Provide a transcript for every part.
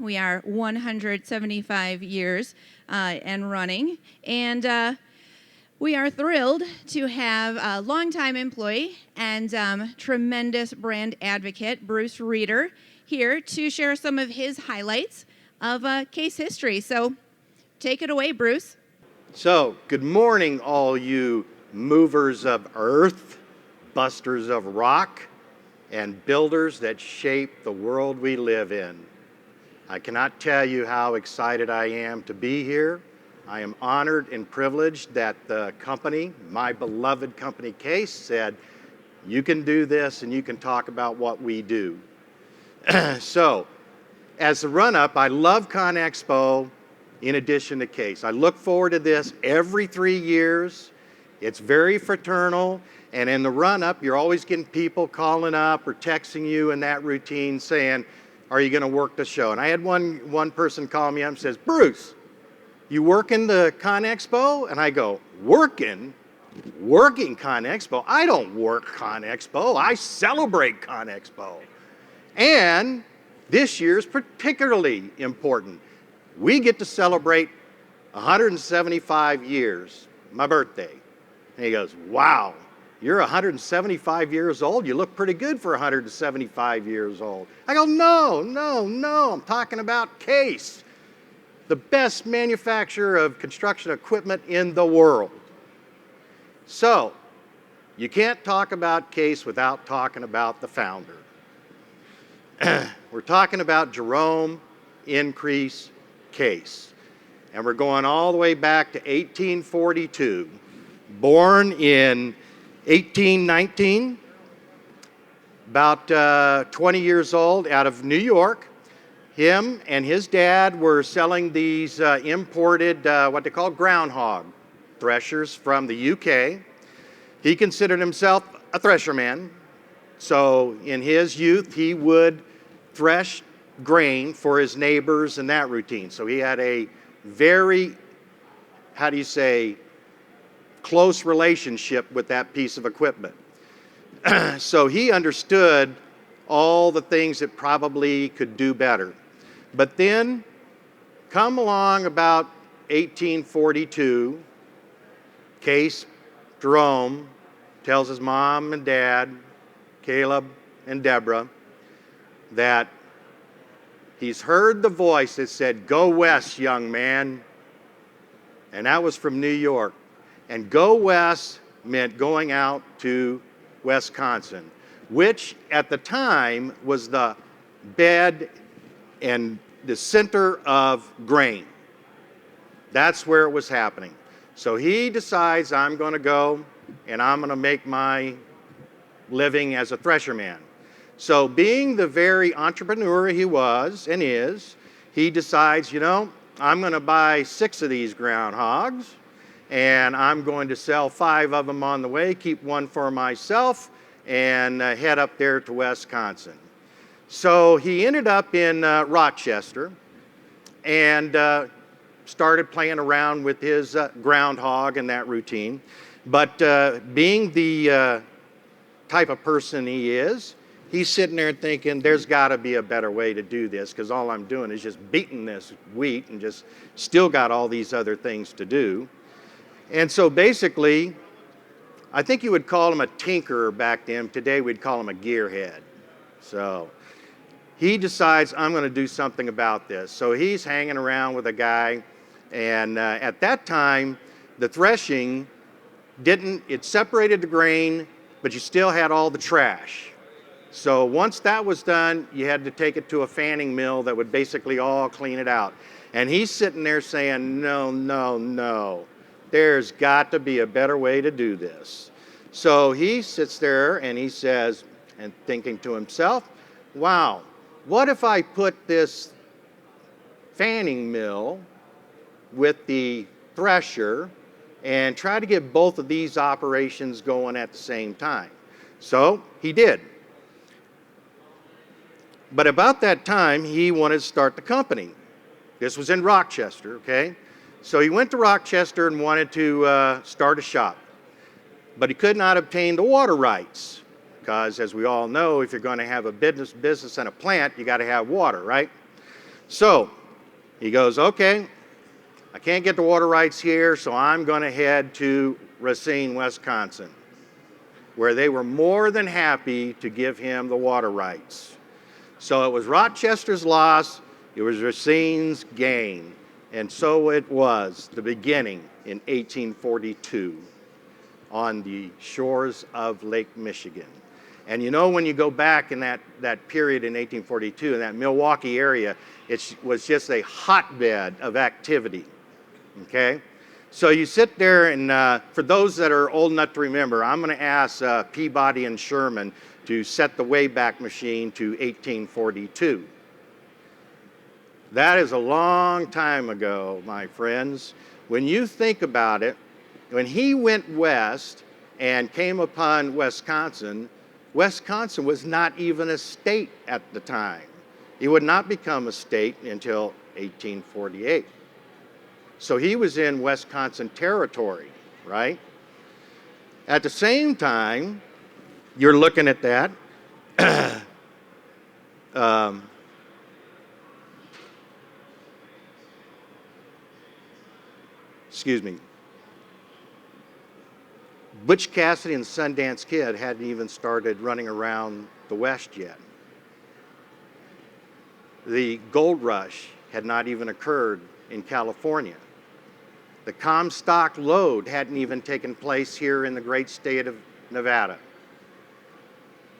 We are 175 years and running, and we are thrilled to have a longtime employee and tremendous brand advocate, Bruce Reeder, here to share some of his highlights of case history. So take it away, Bruce. So, good morning, all you movers of earth, busters of rock, and builders that shape the world we live in. I cannot tell you how excited I am to be here. I am honored and privileged that the company, my beloved company CASE, said, you can do this and you can talk about what we do. So, as a run-up, I love CON-Expo in addition to CASE. I look forward to this every 3 years. It's very fraternal, and in the run-up, you're always getting people calling up or texting you in that routine saying, are you going to work the show? And I had one person call me up and says, Bruce, you working the CON-Expo? And I go, working CON-Expo? I don't work CON-Expo. I celebrate CON-Expo. And this year's particularly important. We get to celebrate 175 years, my birthday. And he goes, wow, you're 175 years old? You look pretty good for 175 years old. I go, no, I'm talking about CASE, the best manufacturer of construction equipment in the world. So, you can't talk about CASE without talking about the founder. We're talking about Jerome Increase Case. And we're going all the way back to 1842. Born in 1819, about 20 years old, out of New York. Him and his dad were selling these imported, what they call groundhog threshers from the UK. He considered himself a thresher man. So in his youth, he would thresh grain for his neighbors and that routine. So he had a very, close relationship with that piece of equipment. So he understood all the things that probably could do better. But then, come along about 1842, Case Jerome tells his mom and dad, Caleb and Deborah, that he's heard the voice that said, go west, young man. And that was from New York. And go west meant going out to Wisconsin, which at the time was the bed and the center of grain. That's where it was happening. So he decides, I'm going to go and I'm going to make my living as a thresher man. So being the very entrepreneur he was and is, he decides, I'm going to buy 6 of these groundhogs, and I'm going to sell 5 of them on the way, keep 1 for myself, and head up there to Wisconsin. So he ended up in Rochester and started playing around with his groundhog and that routine. But being the type of person he is, he's sitting there thinking, there's got to be a better way to do this, because all I'm doing is just beating this wheat and just still got all these other things to do. And so basically, I think you would call him a tinkerer back then. Today we'd call him a gearhead. So he decides, I'm going to do something about this. So he's hanging around with a guy, and at that time, the threshing it separated the grain, but you still had all the trash. So once that was done, you had to take it to a fanning mill that would basically all clean it out. And he's sitting there saying, no. There's got to be a better way to do this. So he sits there and he says, and thinking to himself, wow, what if I put this fanning mill with the thresher and try to get both of these operations going at the same time? So he did. But about that time, he wanted to start the company. This was in Rochester, okay? So he went to Rochester and wanted to start a shop. But he could not obtain the water rights, because as we all know, if you're going to have a business and a plant, you got to have water, right? So he goes, okay, I can't get the water rights here, so I'm going to head to Racine, Wisconsin, where they were more than happy to give him the water rights. So it was Rochester's loss, it was Racine's gain. And so it was the beginning in 1842 on the shores of Lake Michigan. And you know, when you go back in that period in 1842, in that Milwaukee area, it was just a hotbed of activity, okay? So you sit there, and for those that are old enough to remember, I'm going to ask Peabody and Sherman to set the Wayback Machine to 1842. That is a long time ago, my friends. When you think about it, when he went west and came upon Wisconsin, Wisconsin was not even a state at the time. It would not become a state until 1848. So he was in Wisconsin territory, right? At the same time, you're looking at that. Excuse me. Butch Cassidy and the Sundance Kid hadn't even started running around the West yet. The gold rush had not even occurred in California. The Comstock lode hadn't even taken place here in the great state of Nevada.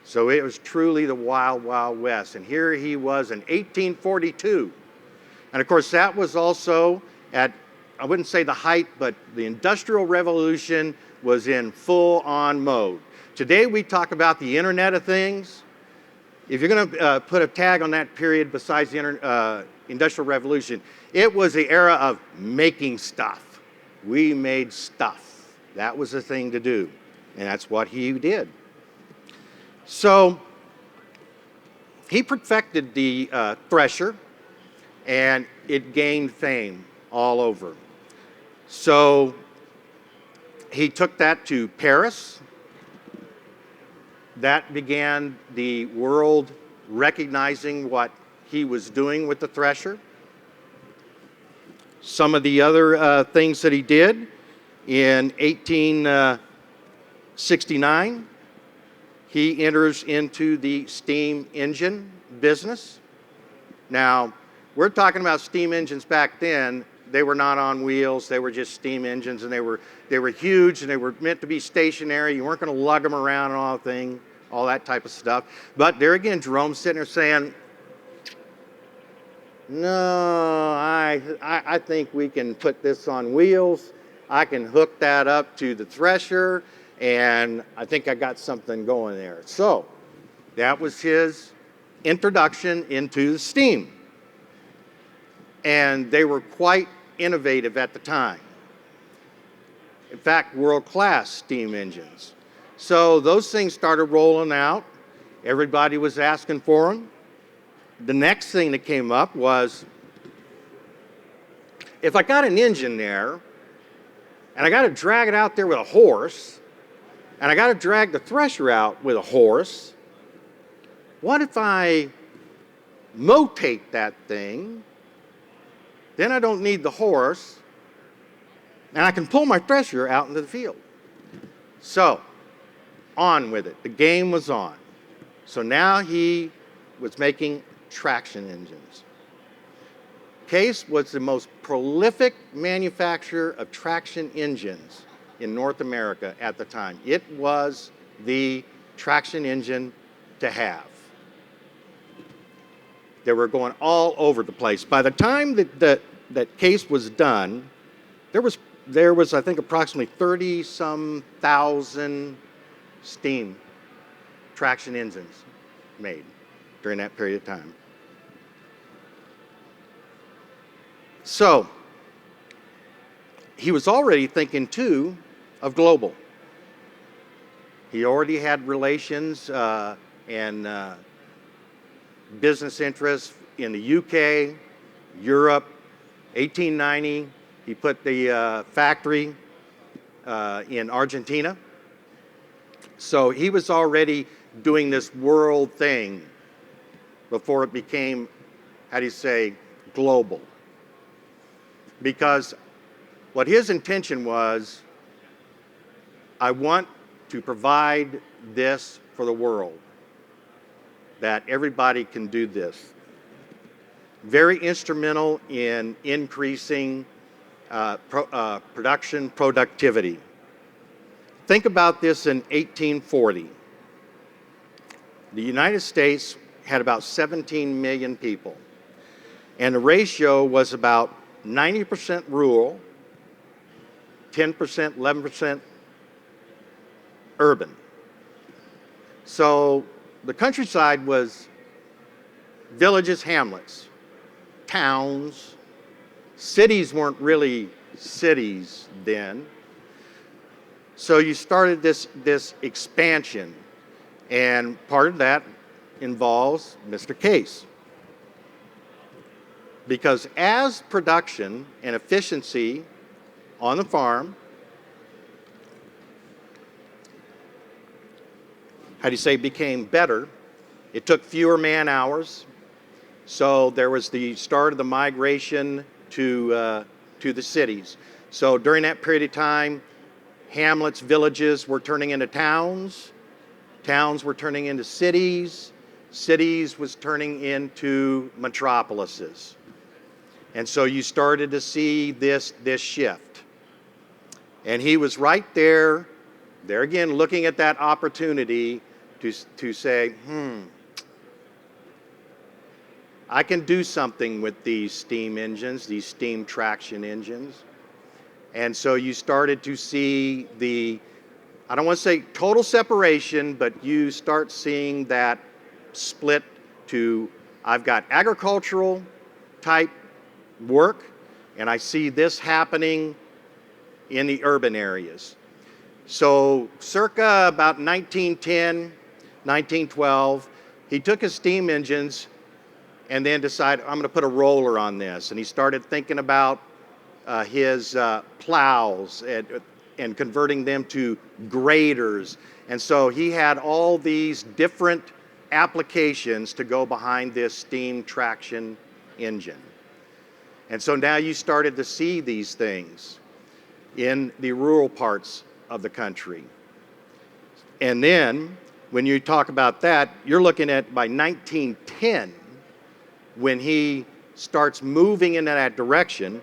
So it was truly the wild, wild west. And here he was in 1842. And of course, that was also at, I wouldn't say the height, but the Industrial Revolution was in full-on mode. Today we talk about the Internet of Things. If you're going to put a tag on that period besides the Industrial Revolution, it was the era of making stuff. We made stuff. That was the thing to do, and that's what he did. So he perfected the thresher, and it gained fame all over. So he took that to Paris. That began the world recognizing what he was doing with the thresher. Some of the other things that he did in 1869, he enters into the steam engine business. Now, we're talking about steam engines back then. They were not on wheels. They were just steam engines, and they were huge, and they were meant to be stationary. You weren't going to lug them around and all that type of stuff. But there again, Jerome's sitting there saying, no, I think we can put this on wheels. I can hook that up to the thresher, and I think I got something going there. So that was his introduction into steam. And they were quite innovative at the time. In fact, world-class steam engines. So those things started rolling out. Everybody was asking for them. The next thing that came up was, if I got an engine there, and I got to drag it out there with a horse, and I got to drag the thresher out with a horse, what if I motate that thing? Then I don't need the horse, and I can pull my thresher out into the field. So, on with it. The game was on. So now he was making traction engines. Case was the most prolific manufacturer of traction engines in North America at the time. It was the traction engine to have. They were going all over the place. By the time that Case was done, there was I think approximately 30-some thousand steam traction engines made during that period of time. So he was already thinking too of global. He already had relations and business interests in the UK, Europe. 1890, he put the factory in Argentina. So he was already doing this world thing before it became, how do you say, global. Because what his intention was, I want to provide this for the world, that everybody can do this. Very instrumental in increasing production productivity. Think about this in 1840. The United States had about 17 million people, and the ratio was about 90% rural, 10%, 11% urban. So the countryside was villages, hamlets, towns. Cities weren't really cities then. So you started this expansion, and part of that involves Mr. Case. Because as production and efficiency on the farm, became better, it took fewer man hours. So there was the start of the migration to the cities. So during that period of time, hamlets, villages were turning into towns. Towns were turning into cities. Cities was turning into metropolises. And so you started to see this shift. And he was right there again, looking at that opportunity to say, I can do something with these steam engines, these steam traction engines. And so you started to see I don't want to say total separation, but you start seeing that split to, I've got agricultural type work, and I see this happening in the urban areas. So circa about 1910, 1912, he took his steam engines and then decided, I'm going to put a roller on this. And he started thinking about his plows and converting them to graders. And so he had all these different applications to go behind this steam traction engine. And so now you started to see these things in the rural parts of the country. And then when you talk about that, you're looking at by 1910, when he starts moving in that direction,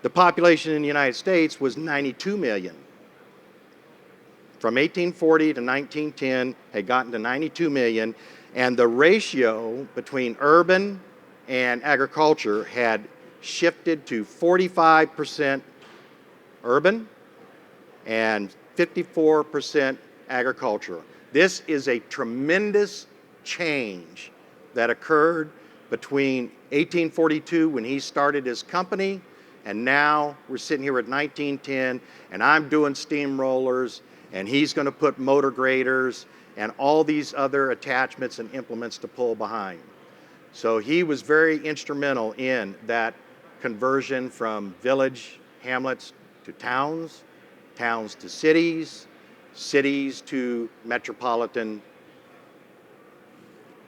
the population in the United States was 92 million. From 1840 to 1910, had gotten to 92 million, and the ratio between urban and agriculture had shifted to 45% urban and 54% agricultural. This is a tremendous change that occurred between 1842 when he started his company, and now we're sitting here at 1910, and I'm doing steamrollers, and he's going to put motor graders and all these other attachments and implements to pull behind. So he was very instrumental in that conversion from village, hamlets to towns, towns to cities, cities to metropolitan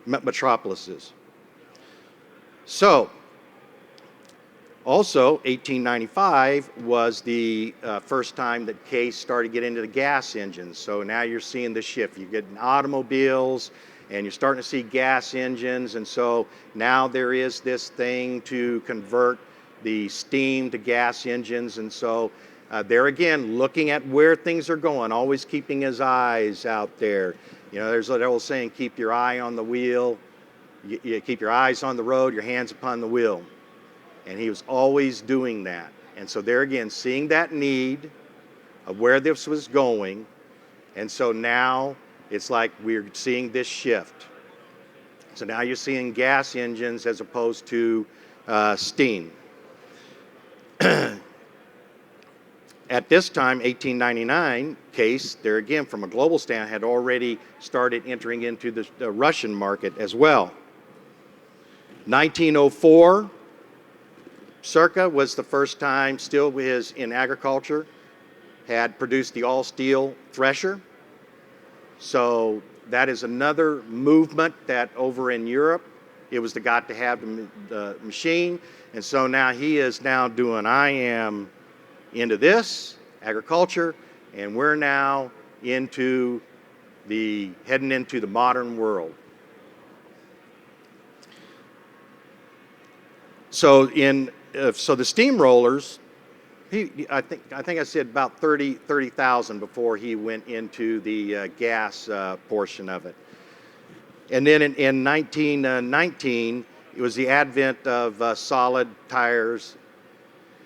metropolises. So, also 1895 was the first time that Case started getting into the gas engines. So now you're seeing the shift. You're getting automobiles and you're starting to see gas engines. And so now there is this thing to convert the steam to gas engines. And so there again, looking at where things are going, always keeping his eyes out there. You know, there's that old saying, keep your eye on the wheel. You keep your eyes on the road, your hands upon the wheel. And he was always doing that. And so there again, seeing that need of where this was going. And so now it's like we're seeing this shift. So now you're seeing gas engines as opposed to steam. At this time, 1899, Case, there again, from a global stand, had already started entering into the Russian market as well. 1904, circa, was the first time, still was in agriculture, had produced the all-steel thresher. So that is another movement that over in Europe It was the got to have the machine. And so now he is now doing, I am into this, agriculture, and we're now into heading into the modern world. So so the steamrollers, I think I said about 30,000 before he went into the gas portion of it. And then in 1919, it was the advent of solid tires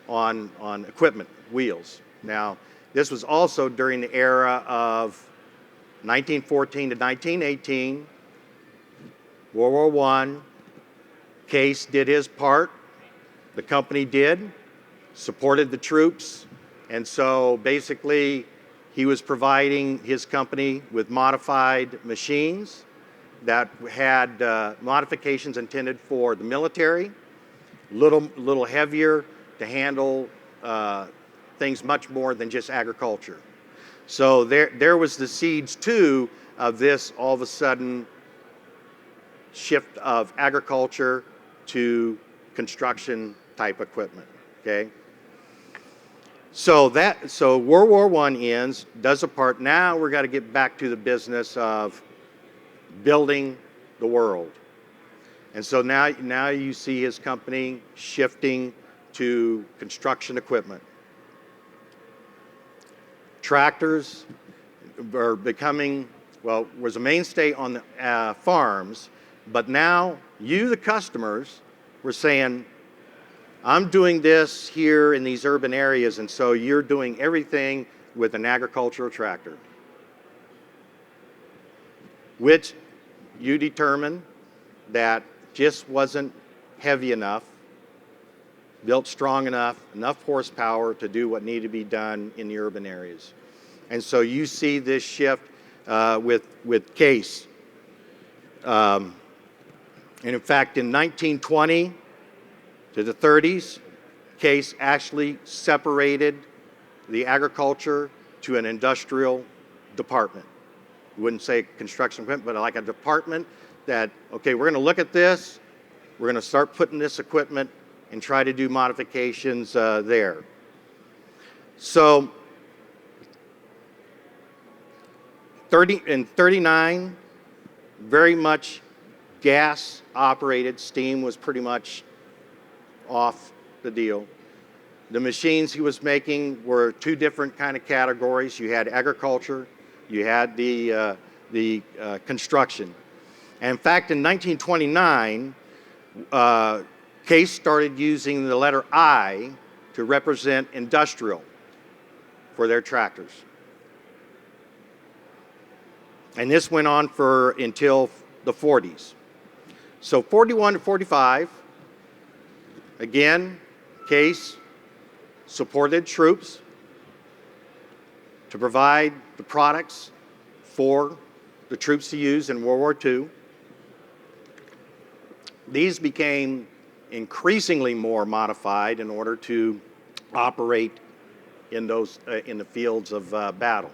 on equipment, wheels. Now, this was also during the era of 1914 to 1918, World War I. Case did his part. The company did, supported the troops, and so basically he was providing his company with modified machines that had modifications intended for the military, little heavier to handle things much more than just agriculture. So there was the seeds too of this all of a sudden shift of agriculture to construction type equipment, okay? So World War I ends, does a part. Now we're got to get back to the business of building the world. And so now you see his company shifting to construction equipment. Tractors are becoming, well, was a mainstay on the farms, but now you, the customers, were saying, I'm doing this here in these urban areas, and so you're doing everything with an agricultural tractor, which you determined that just wasn't heavy enough, built strong enough horsepower to do what needed to be done in the urban areas. And so you see this shift with Case. And in fact, in 1920 to the 30s, Case actually separated the agriculture to an industrial department. You wouldn't say construction equipment, but like a department that, okay, we're going to look at this, we're going to start putting this equipment and try to do modifications there. So in 39, very much gas operated, steam was pretty much off the deal. The machines he was making were two different kind of categories. You had agriculture, you had the construction. And in fact, in 1929, Case started using the letter I to represent industrial for their tractors. And this went on until the 40s. So 41 to 45, again, Case supported troops to provide the products for the troops to use in World War II. These became increasingly more modified in order to operate in the fields of battle.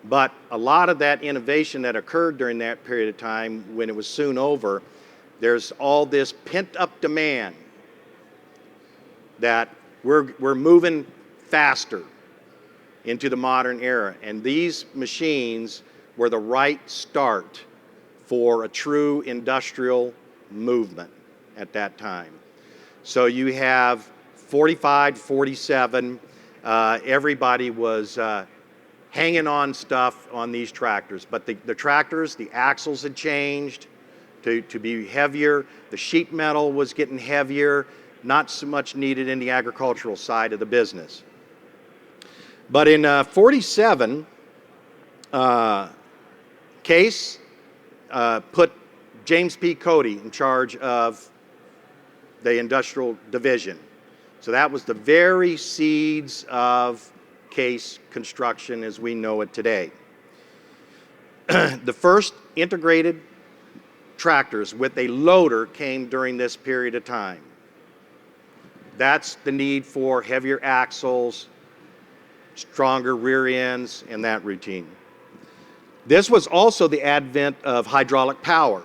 But a lot of that innovation that occurred during that period of time, when it was soon over, there's all this pent-up demand that we're moving faster into the modern era. And these machines were the right start for a true industrial movement at that time. So you have 45, 47, everybody was hanging on stuff on these tractors. But the tractors, the axles had changed to be heavier. The sheet metal was getting heavier, not so much needed in the agricultural side of the business. But in 47, Case put James P. Cody in charge of the industrial division. So that was the very seeds of Case construction as we know it today. The first integrated tractors with a loader came during this period of time. That's the need for heavier axles, stronger rear ends, and that routine. This was also the advent of hydraulic power.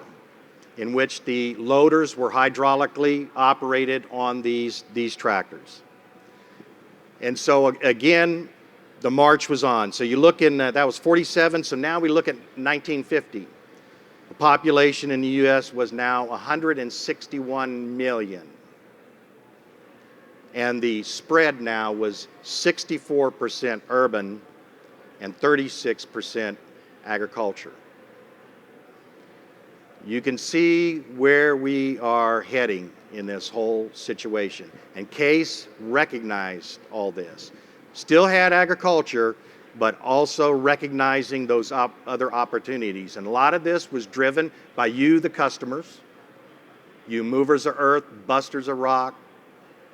in which the loaders were hydraulically operated on these tractors. And so again, the march was on. So you look in, that was 47, so now we look at 1950. The population in the US was now 161 million. And the spread now was 64% urban and 36% agriculture. You can see where we are heading in this whole situation. And Case recognized all this. Still had agriculture, but also recognizing those other opportunities. And a lot of this was driven by you, the customers, you movers of earth, busters of rock,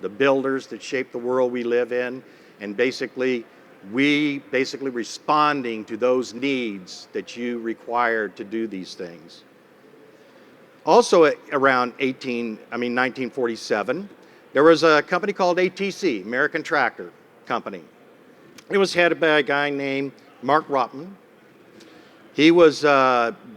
the builders that shape the world we live in, and we responding to those needs that you required to do these things. Also around 1947, there was a company called ATC, American Tractor Company. It was headed by a guy named Mark Rotman. He was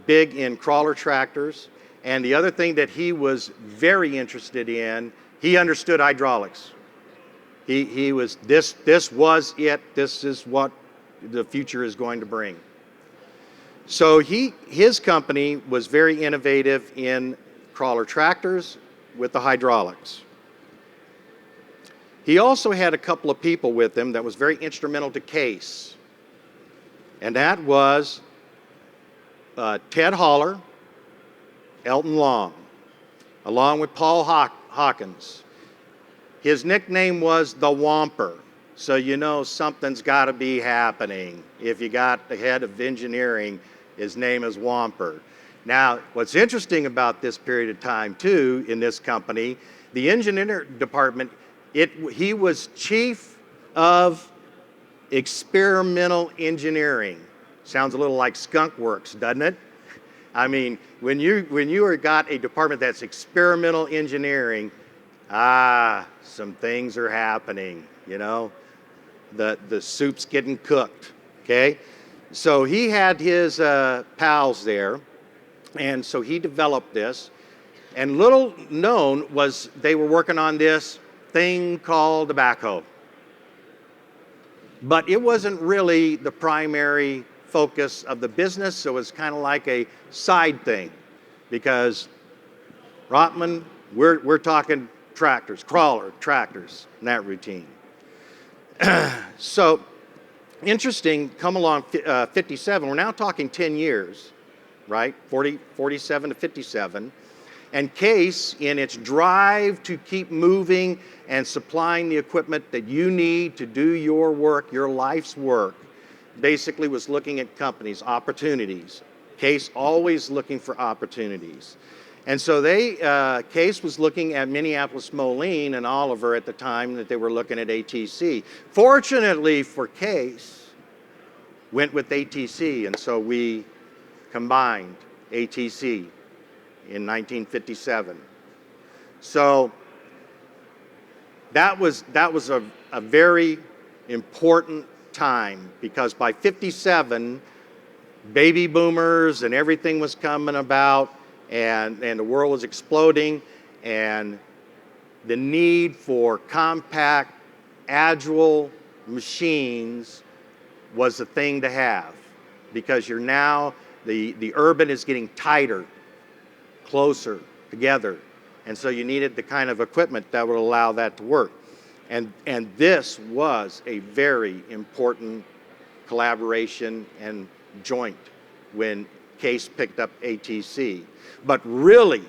big in crawler tractors, and the other thing that he was very interested in, he understood hydraulics. He was, this was it, this is what the future is going to bring. So his company was very innovative in crawler tractors with the hydraulics. He also had a couple of people with him that was very instrumental to Case, and that was Ted Holler, Elton Long, along with Paul Hawkins. His nickname was the Whomper, so you know something's got to be happening. If you got the head of engineering, his name is Whomper. Now, what's interesting about this period of time, too, in this company, the engineering department, he was chief of experimental engineering. Sounds a little like skunk works, doesn't it? I mean, when you got a department that's experimental engineering, some things are happening, you know? The soup's getting cooked, okay? So he had his pals there, and so he developed this. And little known was they were working on this thing called the backhoe. But it wasn't really the primary focus of the business, so it was kind of like a side thing. Because Rotman, we're talking tractors, crawler tractors in that routine. So, interesting, come along 57, we're now talking 10 years, right? 47 to 57. And Case, in its drive to keep moving and supplying the equipment that you need to do your work, your life's work, basically was looking at companies, opportunities. Case always looking for opportunities. And so Case was looking at Minneapolis Moline and Oliver at the time that they were looking at ATC. Fortunately for Case, went with ATC, and so we combined ATC in 1957. So that was a very important time, because by 57, baby boomers and everything was coming about, and the world was exploding, and the need for compact, agile machines was the thing to have, because you're now, the urban is getting tighter, closer together, and so you needed the kind of equipment that would allow that to work. And this was a very important collaboration and joint when Case picked up ATC. But really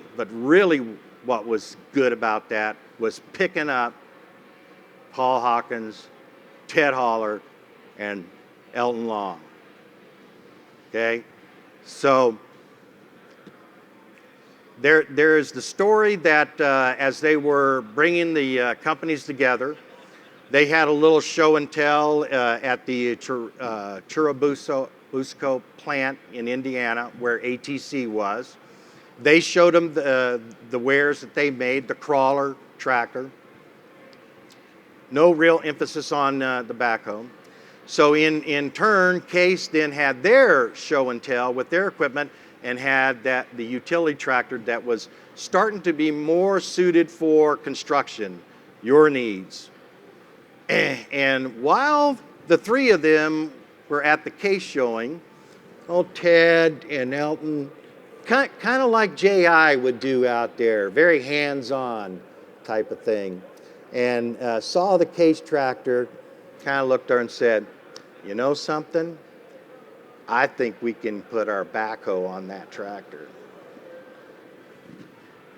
what was good about that was picking up Paul Hawkins, Ted Holler, and Elton Long. Okay? So there is the story that as they were bringing the companies together, they had a little show and tell at the Churubusco plant in Indiana, where ATC was. They showed them the wares that they made, the crawler tractor. No real emphasis on the backhoe. So in turn, Case then had their show and tell with their equipment, and had the utility tractor that was starting to be more suited for construction, your needs. And while the three of them were at the case showing, old Ted and Elton, kind of like J.I. would do out there, very hands-on type of thing, and saw the case tractor, kind of looked there and said, you know something? I think we can put our backhoe on that tractor.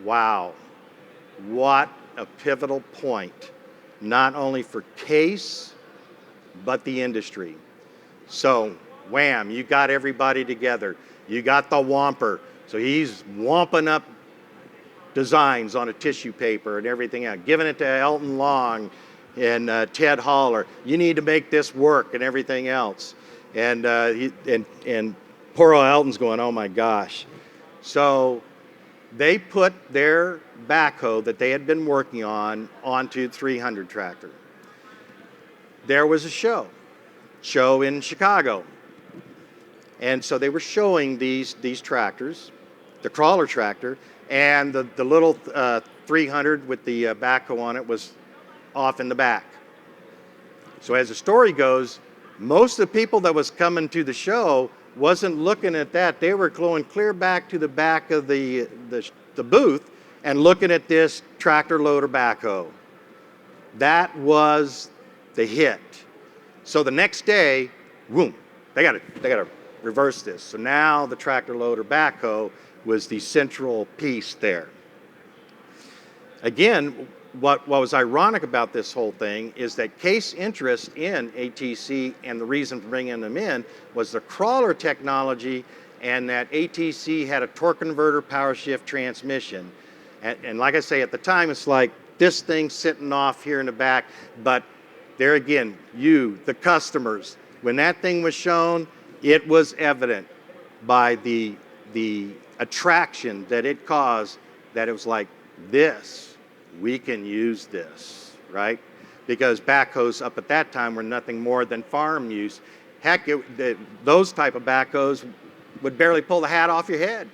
Wow, what a pivotal point, not only for Case, but the industry. So, wham, you got everybody together. You got the Whomper. So he's whomping up designs on a tissue paper and everything else, giving it to Elton Long and Ted Holler. You need to make this work and everything else. And poor old Elton's going, oh my gosh. So they put their backhoe that they had been working on onto 300 tractor. There was a show in Chicago. And so they were showing these tractors, the crawler tractor, and the little 300 with the backhoe on it was off in the back. So as the story goes, most of the people that was coming to the show wasn't looking at that. They were going clear back to the back of the booth and looking at this tractor loader backhoe. That was the hit. So the next day, boom, they got to reverse this. So now the tractor loader backhoe was the central piece there. Again, what was ironic about this whole thing is that Case interest in ATC and the reason for bringing them in was the crawler technology, and that ATC had a torque converter power shift transmission. And like I say, at the time, it's like this thing sitting off here in the back, but there again, you, the customers, when that thing was shown, it was evident by the attraction that it caused, that it was like, this, we can use this, right? Because backhoes up at that time were nothing more than farm use. Heck, those type of backhoes would barely pull the hat off your head,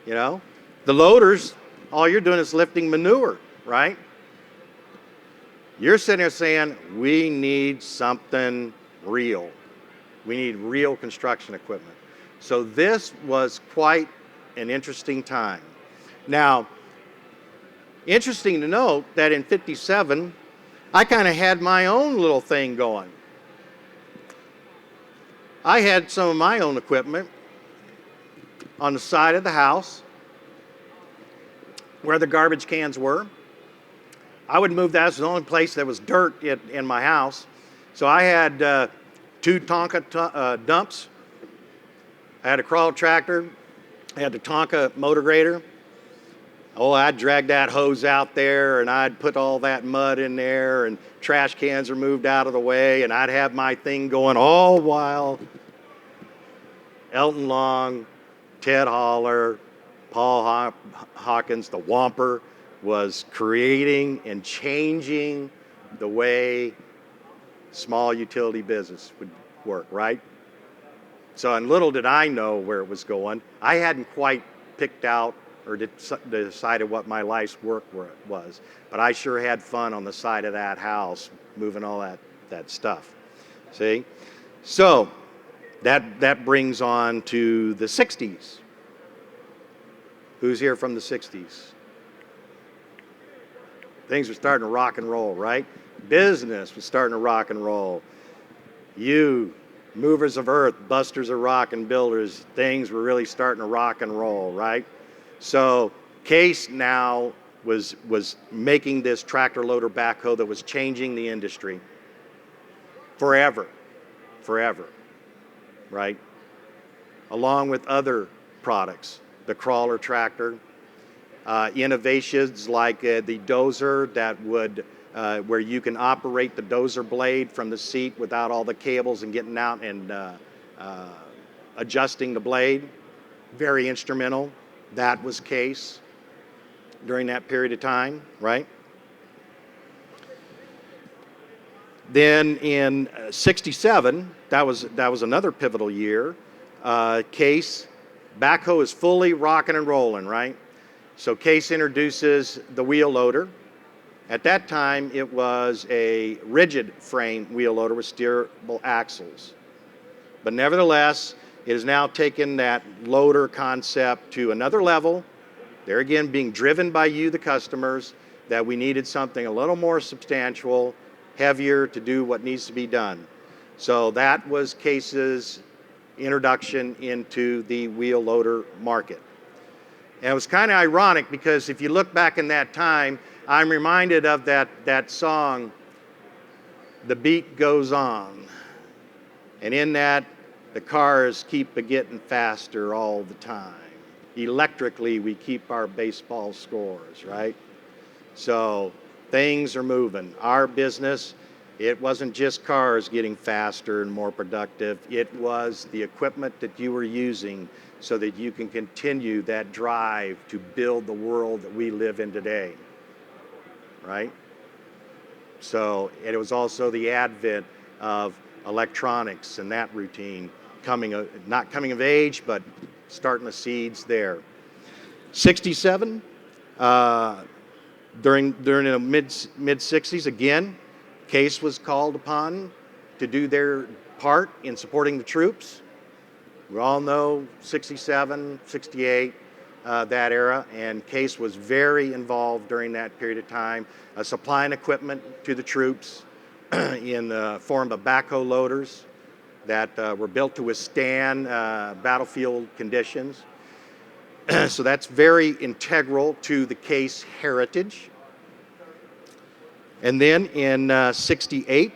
you know? The loaders, all you're doing is lifting manure, right? You're sitting there saying, we need something real. We need real construction equipment. So this was quite an interesting time. Now, interesting to note that in '57, I kind of had my own little thing going. I had some of my own equipment on the side of the house where the garbage cans were. I would move that. It was the only place that was dirt in my house. So I had 2 Tonka dumps. I had a crawl tractor. I had the Tonka motor grader. Oh, I'd drag that hose out there, and I'd put all that mud in there, and trash cans are moved out of the way, and I'd have my thing going all while Elton Long, Ted Holler, Paul Hawkins, the Whomper, was creating and changing the way small utility business would work, right? So, and little did I know where it was going. I hadn't quite picked out or decided what my life's work was, but I sure had fun on the side of that house, moving all that stuff. See? So, that brings on to the 60s. Who's here from the 60s? Things were starting to rock and roll, right? Business was starting to rock and roll. You, movers of earth, busters of rock, and builders, things were really starting to rock and roll, right? So Case now was making this tractor loader backhoe that was changing the industry forever, right? Along with other products, the crawler tractor, innovations like the dozer that would, where you can operate the dozer blade from the seat without all the cables and getting out and adjusting the blade. Very instrumental. That was Case during that period of time, right? Then in '67, that was another pivotal year. Case Backhoe is fully rocking and rolling, right? So Case introduces the wheel loader. At that time, it was a rigid frame wheel loader with steerable axles. But nevertheless, it has now taken that loader concept to another level. There again, being driven by you, the customers, that we needed something a little more substantial, heavier to do what needs to be done. So that was Case's introduction into the wheel loader market. And it was kind of ironic because if you look back in that time, I'm reminded of that song, The Beat Goes On. And in that, the cars keep a-getting faster all the time. Electrically, we keep our baseball scores, right? So things are moving. Our business, it wasn't just cars getting faster and more productive. It was the equipment that you were using so that you can continue that drive to build the world that we live in today, right? So it was also the advent of electronics and that routine not coming of age, but starting the seeds there. 67, during the mid 60s, again, Case was called upon to do their part in supporting the troops. We all know 67, 68, that era, and Case was very involved during that period of time, supplying equipment to the troops in the form of backhoe loaders that were built to withstand battlefield conditions. So that's very integral to the Case heritage. And then in 68,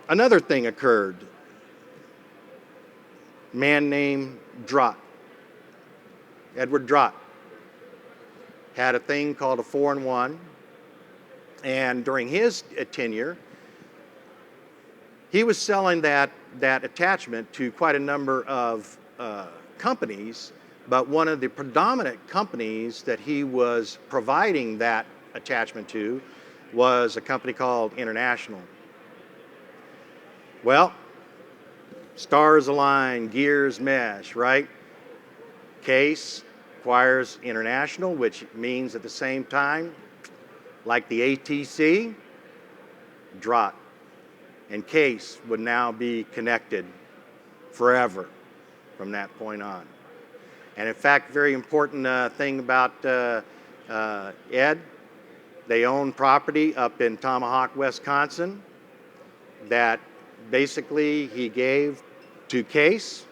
another thing occurred. A man named Drott, Edward Drott, had a thing called a 4-in-1, and during his tenure, he was selling that attachment to quite a number of companies, but one of the predominant companies that he was providing that attachment to was a company called International. Well, stars align, gears mesh, right? Case acquires International, which means at the same time, like the ATC, Drott and Case would now be connected forever from that point on. And in fact, very important thing about Ed, they own property up in Tomahawk, Wisconsin, that basically he gave to Case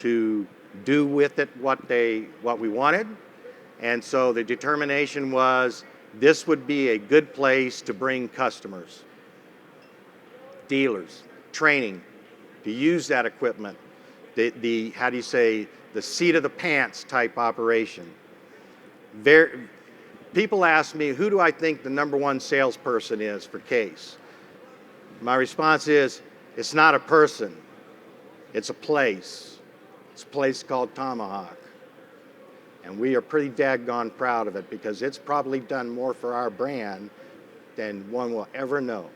to do with it what we wanted. And so the determination was this would be a good place to bring customers, dealers, training, to use that equipment. How do you say, the seat of the pants type operation. People ask me, who do I think the #1 salesperson is for Case? My response is, it's not a person, it's a place. It's a place called Tomahawk. And we are pretty daggone proud of it because it's probably done more for our brand than one will ever know.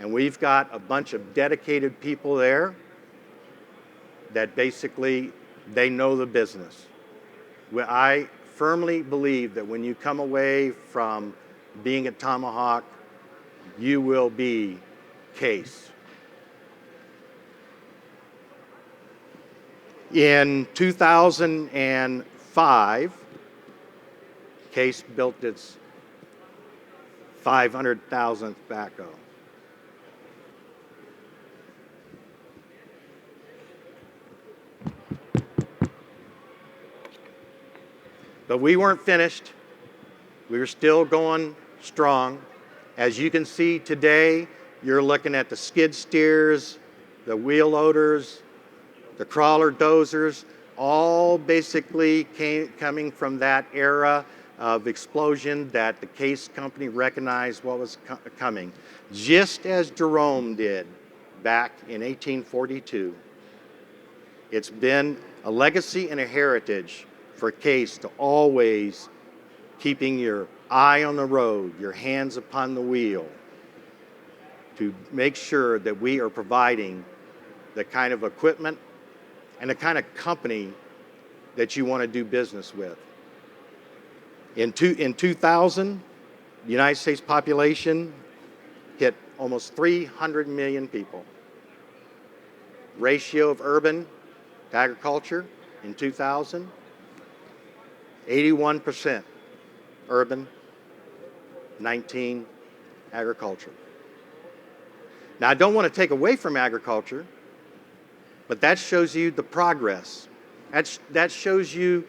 And we've got a bunch of dedicated people there that basically, they know the business. I firmly believe that when you come away from being at Tomahawk, you will be Case. In 2005, Case built its 500,000th backhoe. But we weren't finished. We were still going strong. As you can see today, you're looking at the skid steers, the wheel loaders, the crawler dozers, all basically coming from that era of explosion that the Case company recognized what was coming, just as Jerome did back in 1842. It's been a legacy and a heritage for Case to always keeping your eye on the road, your hands upon the wheel, to make sure that we are providing the kind of equipment and the kind of company that you want to do business with. In 2000, the United States population hit almost 300 million people. Ratio of urban to agriculture in 2000, 81% urban, 19 agriculture. Now, I don't want to take away from agriculture, but that shows you the progress. That shows you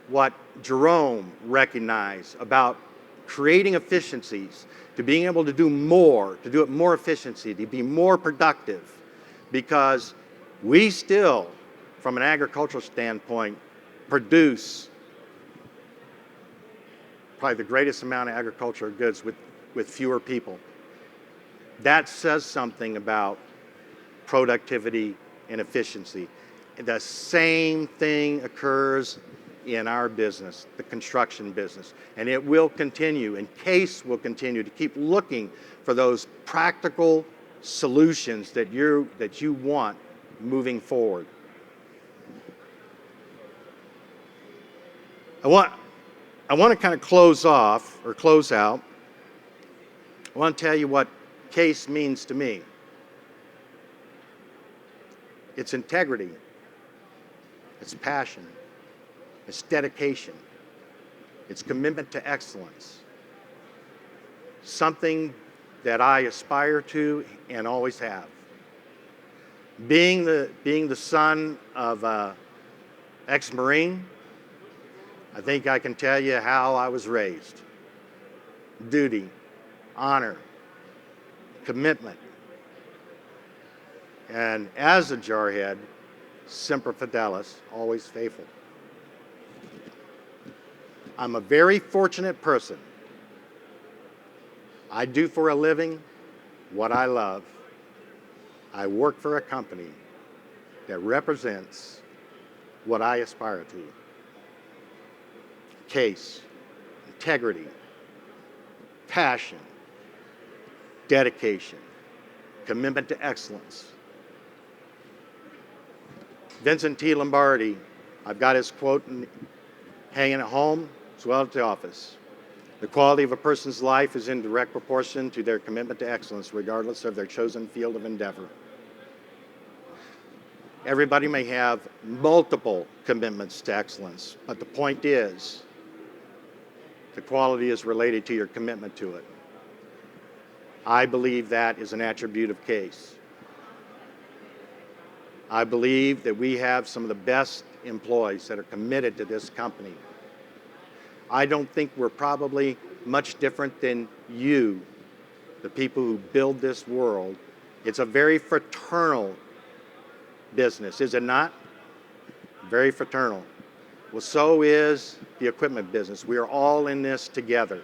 what Jerome recognized about creating efficiencies, to being able to do more, to do it more efficiently, to be more productive, because we still, from an agricultural standpoint, produce probably the greatest amount of agricultural goods with fewer people. That says something about productivity and efficiency. The same thing occurs in our business, the construction business, and it will continue, and CASE will continue to keep looking for those practical solutions that you want moving forward. I want to kind of close out. I want to tell you what CASE means to me. It's integrity, it's passion, it's dedication, it's commitment to excellence. Something that I aspire to and always have. Being the son of an ex-Marine, I think I can tell you how I was raised. Duty, honor, commitment. And as a jarhead, semper fidelis, always faithful. I'm a very fortunate person. I do for a living what I love. I work for a company that represents what I aspire to. CASE, integrity, passion, dedication, commitment to excellence. Vincent T. Lombardi, I've got his quote hanging at home as well as at the office. The quality of a person's life is in direct proportion to their commitment to excellence, regardless of their chosen field of endeavor. Everybody may have multiple commitments to excellence, but the point is, the quality is related to your commitment to it. I believe that is an attribute of CASE. I believe that we have some of the best employees that are committed to this company. I don't think we're probably much different than you, the people who build this world. It's a very fraternal business, is it not? Very fraternal. Well, so is the equipment business. We are all in this together.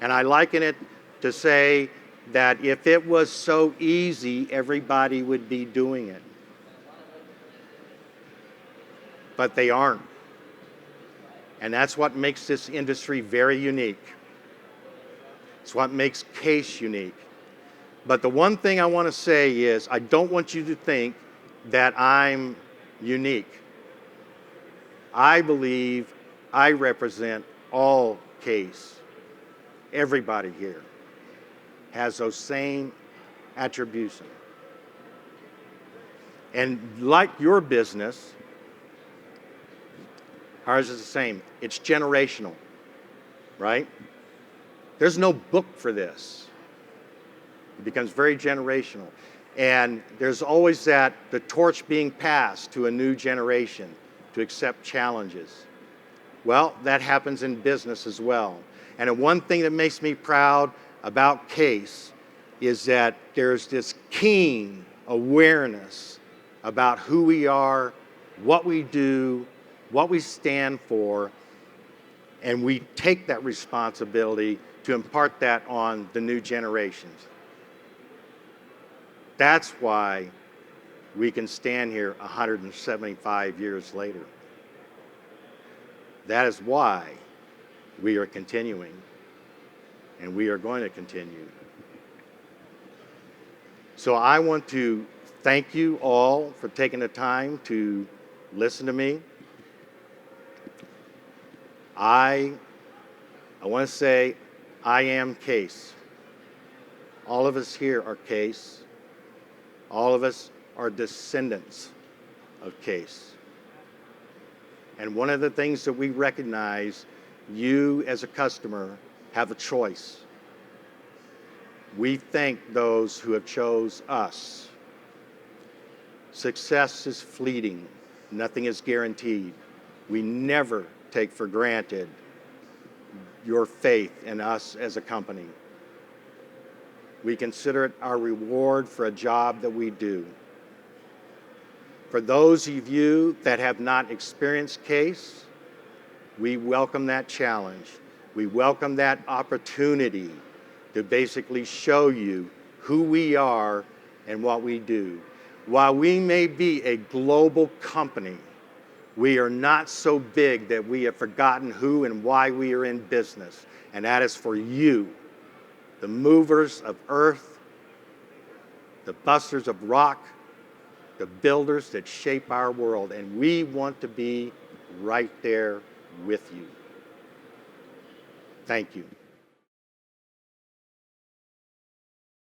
And I liken it to say that if it was so easy, everybody would be doing it. But they aren't. And that's what makes this industry very unique. It's what makes CASE unique. But the one thing I want to say is I don't want you to think that I'm unique. I believe I represent all CASE. Everybody here has those same attributions. And like your business, ours is the same. It's generational, right? There's no book for this. It becomes very generational. And there's always the torch being passed to a new generation to accept challenges. Well, that happens in business as well. And the one thing that makes me proud about CASE is that there's this keen awareness about who we are, what we do, what we stand for, and we take that responsibility to impart that on the new generations. That's why we can stand here 175 years later. That is why we are continuing, and we are going to continue. So I want to thank you all for taking the time to listen to me. I want to say I am Case. All of us here are Case. All of us are descendants of Case. And one of the things that we recognize, you as a customer have a choice. We thank those who have chose us. Success is fleeting. Nothing is guaranteed. We never take for granted your faith in us as a company. We consider it our reward for a job that we do. For those of you that have not experienced Case, we welcome that challenge. We welcome that opportunity to basically show you who we are and what we do. While we may be a global company, we are not so big that we have forgotten who and why we are in business. And that is for you, the movers of earth, the busters of rock, the builders that shape our world. And we want to be right there with you. Thank you.